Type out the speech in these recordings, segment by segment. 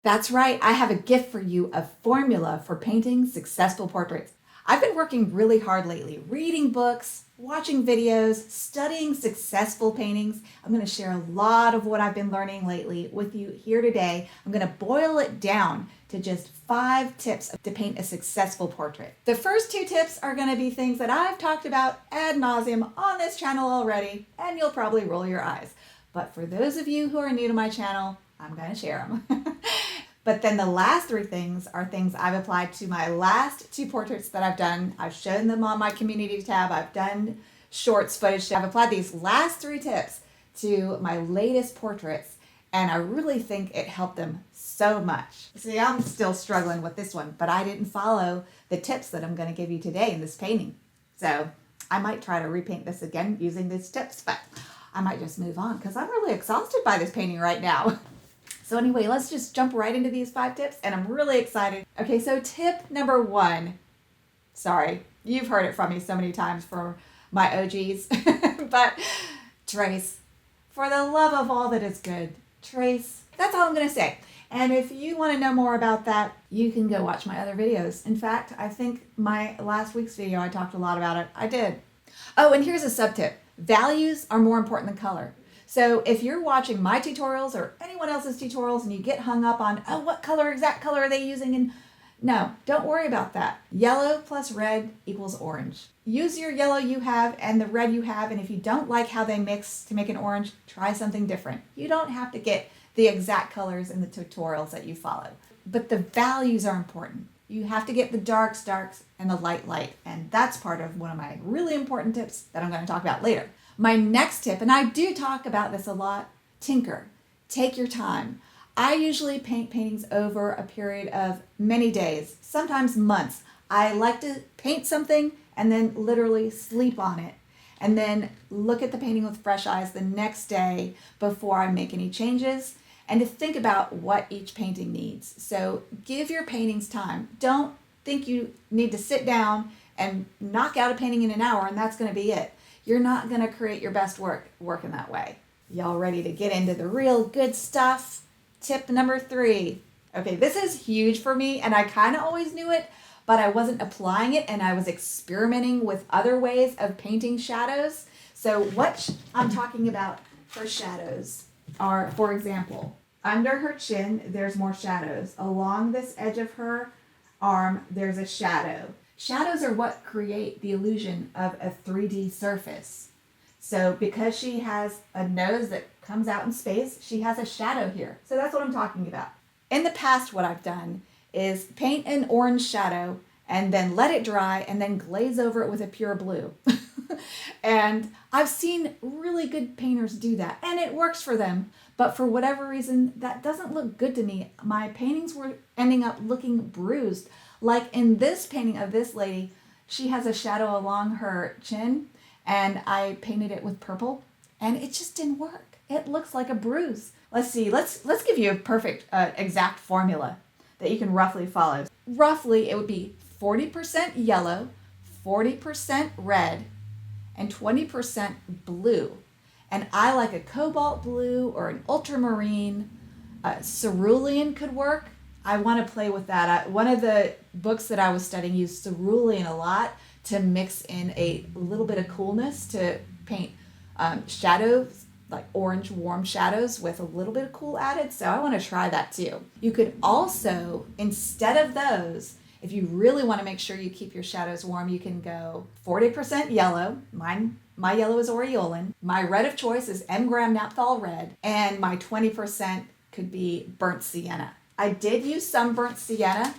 That's right, I have a gift for you, a formula for painting successful portraits. I've been working really hard lately, reading books, watching videos, studying successful paintings. I'm going to share a lot of what I've been learning lately with you here today. I'm going to boil it down to just 5 tips to paint a successful portrait. The first 2 tips are going to be things that I've talked about ad nauseum on this channel already, and you'll probably roll your eyes. But for those of you who are new to my channel, I'm going to share them. But then the last 3 things are things I've applied to my last 2 portraits that I've done. I've shown them on my community tab. I've done shorts footage. I've applied these last 3 tips to my latest portraits, and I really think it helped them so much. See, I'm still struggling with this one, but I didn't follow the tips that I'm going to give you today in this painting. So I might try to repaint this again using these tips, but I might just move on because I'm really exhausted by this painting right now. So anyway, let's just jump right into these 5 tips, and I'm really excited. Okay, so tip number 1. Sorry, you've heard it from me so many times for my OGs, but trace. For the love of all that is good, trace. That's all I'm going to say. And if you want to know more about that, you can go watch my other videos. In fact, I think my last week's video, I talked a lot about it. I did. Oh, and here's a sub tip. Values are more important than color. So if you're watching my tutorials or anyone else's tutorials and you get hung up on, oh, what color, exact color are they using? And no, don't worry about that. Yellow plus red equals orange. Use your yellow you have and the red you have, and if you don't like how they mix to make an orange, try something different. You don't have to get the exact colors in the tutorials that you follow. But the values are important. You have to get the darks, and the light, and that's part of one of my really important tips that I'm going to talk about later. My next tip, and I do talk about this a lot, tinker. Take your time. I usually paint paintings over a period of many days, sometimes months. I like to paint something and then literally sleep on it, and then look at the painting with fresh eyes the next day before I make any changes, and to think about what each painting needs. So give your paintings time. Don't think you need to sit down and knock out a painting in an hour and that's going to be it. You're not going to create your best work working that way. Y'all ready to get into the real good stuff? Tip number 3. Okay, this is huge for me, and I kind of always knew it, but I wasn't applying it, and I was experimenting with other ways of painting shadows. So what I'm talking about for shadows are, for example, under her chin, there's more shadows. Along this edge of her arm, there's a shadow. Shadows are what create the illusion of a 3D surface. So because she has a nose that comes out in space, she has a shadow here. So that's what I'm talking about. In the past, what I've done is paint an orange shadow and then let it dry and then glaze over it with a pure blue. And I've seen really good painters do that, and it works for them. But for whatever reason, that doesn't look good to me. My paintings were ending up looking bruised. Like in this painting of this lady, she has a shadow along her chin, and I painted it with purple, and it just didn't work. It looks like a bruise. Let's see, let's give you a perfect exact formula that you can roughly follow. Roughly, it would be 40% yellow, 40% red, and 20% blue. And I like a cobalt blue or an ultramarine. Cerulean could work. I want to play with that. One of the books that I was studying used cerulean a lot to mix in a little bit of coolness to paint shadows, like orange warm shadows with a little bit of cool added. So I want to try that too. You could also, instead of those, if you really want to make sure you keep your shadows warm, you can go 40% yellow. My yellow is Aureolin. My red of choice is M. Graham Naphthol red. And my 20% could be burnt sienna. I did use some burnt sienna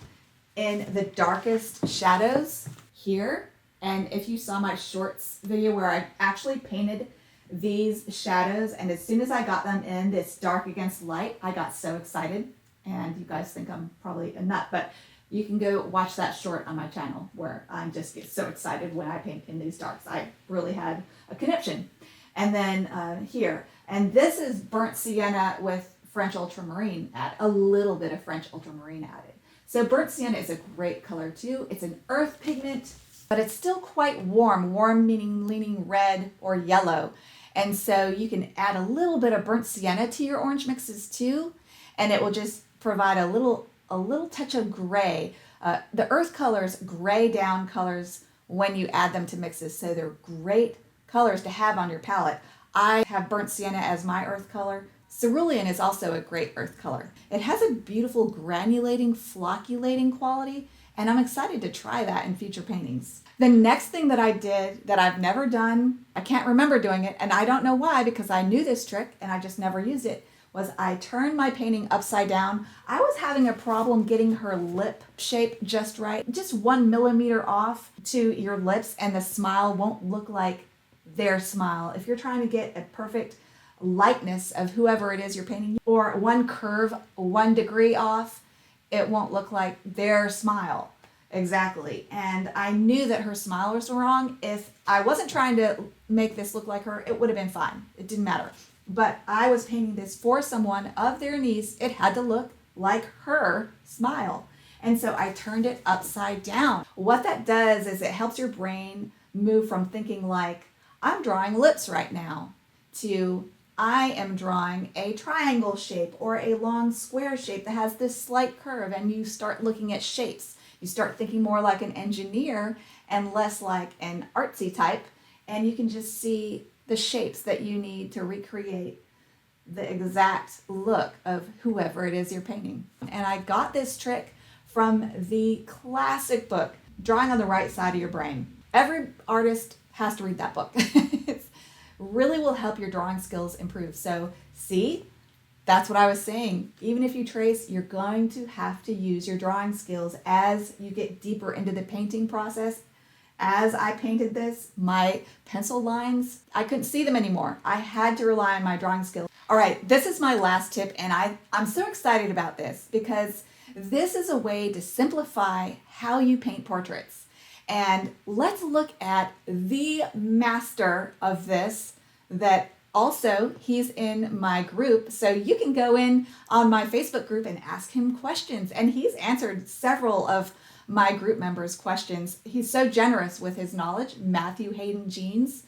in the darkest shadows here. And if you saw my shorts video where I actually painted these shadows, and as soon as I got them in this dark against light, I got so excited. And you guys think I'm probably a nut, but you can go watch that short on my channel where I just get so excited when I paint in these darks. I really had a conniption. And then here, and this is burnt sienna with French ultramarine a little bit of French ultramarine added. So burnt sienna is a great color too. It's an earth pigment, but it's still quite warm. Warm meaning leaning red or yellow. And so you can add a little bit of burnt sienna to your orange mixes too, and it will just provide a little touch of gray. The earth colors gray down colors when you add them to mixes, so they're great colors to have on your palette. I have burnt sienna as my earth color. Cerulean is also a great earth color. It has a beautiful granulating, flocculating quality, and I'm excited to try that in future paintings. The next thing that I did that I've never done, I can't remember doing it, and I don't know why because I knew this trick and I just never used it, was I turned my painting upside down. I was having a problem getting her lip shape just right. Just 1 millimeter off to your lips and the smile won't look like their smile. If you're trying to get a perfect likeness of whoever it is you're painting, or one curve 1 degree off, it won't look like their smile exactly. And I knew that her smile was wrong. If I wasn't trying to make this look like her, it would have been fine. It didn't matter. But I was painting this for someone of their niece. It had to look like her smile. And so I turned it upside down. What that does is it helps your brain move from thinking like, I'm drawing lips right now, to I am drawing a triangle shape or a long square shape that has this slight curve, and you start looking at shapes. You start thinking more like an engineer and less like an artsy type, and you can just see the shapes that you need to recreate the exact look of whoever it is you're painting. And I got this trick from the classic book, Drawing on the Right Side of Your Brain. Every artist has to read that book. It really will help your drawing skills improve. So see, that's what I was saying. Even if you trace, you're going to have to use your drawing skills as you get deeper into the painting process. As I painted this, my pencil lines, I couldn't see them anymore. I had to rely on my drawing skills. All right, this is my last tip, and I'm so excited about this because this is a way to simplify how you paint portraits. And let's look at the master of this, that also he's in my group. So you can go in on my Facebook group and ask him questions. And he's answered several of my group members' questions. He's so generous with his knowledge. Matthew Hayden Jeans,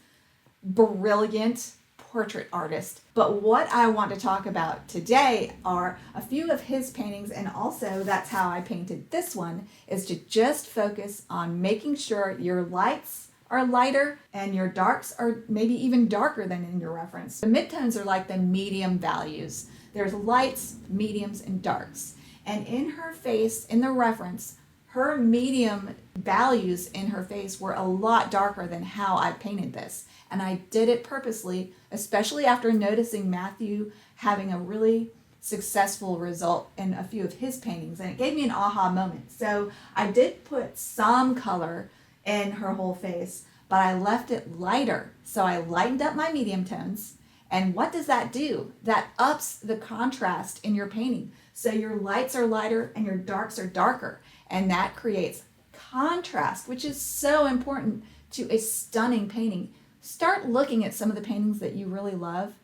brilliant portrait artist. But what I want to talk about today are a few of his paintings, and also that's how I painted this one, is to just focus on making sure your lights are lighter and your darks are maybe even darker than in your reference. The midtones are like the medium values. There's lights, mediums, and darks. And in her face, in the reference, her medium values in her face were a lot darker than how I painted this. And I did it purposely, especially after noticing Matthew having a really successful result in a few of his paintings. And it gave me an aha moment. So I did put some color in her whole face, but I left it lighter. So I lightened up my medium tones. And what does that do? That ups the contrast in your painting. So your lights are lighter and your darks are darker. And that creates contrast, which is so important to a stunning painting. Start looking at some of the paintings that you really love,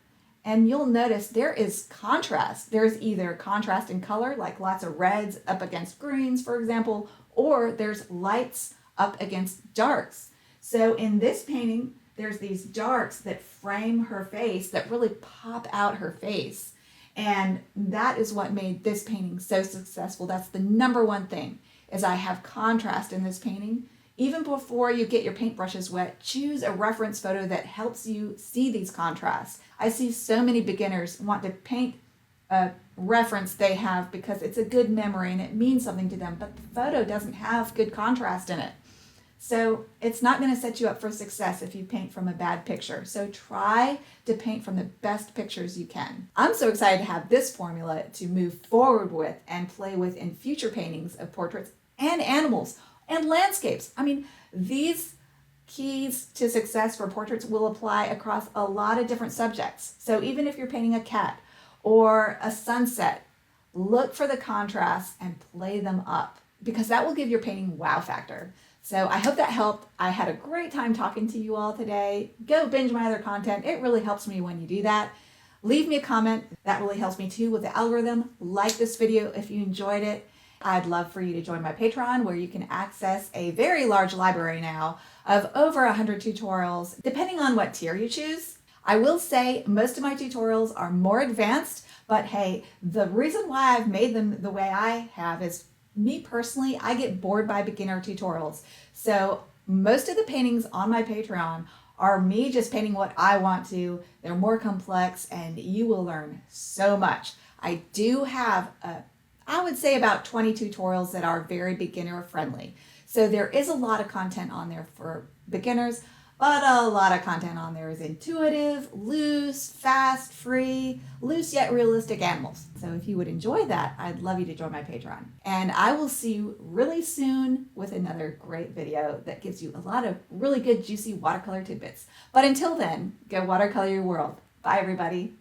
and you'll notice there is contrast. There's either contrast in color, like lots of reds up against greens, for example, or there's lights up against darks. So in this painting, there's these darks that frame her face, that really pop out her face. And that is what made this painting so successful. That's the number one thing, is I have contrast in this painting. Even before you get your paintbrushes wet, choose a reference photo that helps you see these contrasts. I see so many beginners want to paint a reference they have because it's a good memory and it means something to them, but the photo doesn't have good contrast in it. So it's not going to set you up for success if you paint from a bad picture. So try to paint from the best pictures you can. I'm so excited to have this formula to move forward with and play with in future paintings of portraits and animals and landscapes. I mean, these keys to success for portraits will apply across a lot of different subjects. So even if you're painting a cat or a sunset, look for the contrasts and play them up, because that will give your painting wow factor. So I hope that helped. I had a great time talking to you all today. Go binge my other content. It really helps me when you do that. Leave me a comment. That really helps me too with the algorithm. Like this video if you enjoyed it. I'd love for you to join my Patreon, where you can access a very large library now of over 100 tutorials, depending on what tier you choose. I will say most of my tutorials are more advanced, but hey, the reason why I've made them the way I have is me personally, I get bored by beginner tutorials. So most of the paintings on my Patreon are me just painting what I want to. They're more complex and you will learn so much. I do have, I would say about 20 tutorials that are very beginner friendly. So there is a lot of content on there for beginners, but a lot of content on there is intuitive, loose, fast, free, loose yet realistic animals. So if you would enjoy that, I'd love you to join my Patreon. And I will see you really soon with another great video that gives you a lot of really good, juicy watercolor tidbits. But until then, go watercolor your world. Bye, everybody.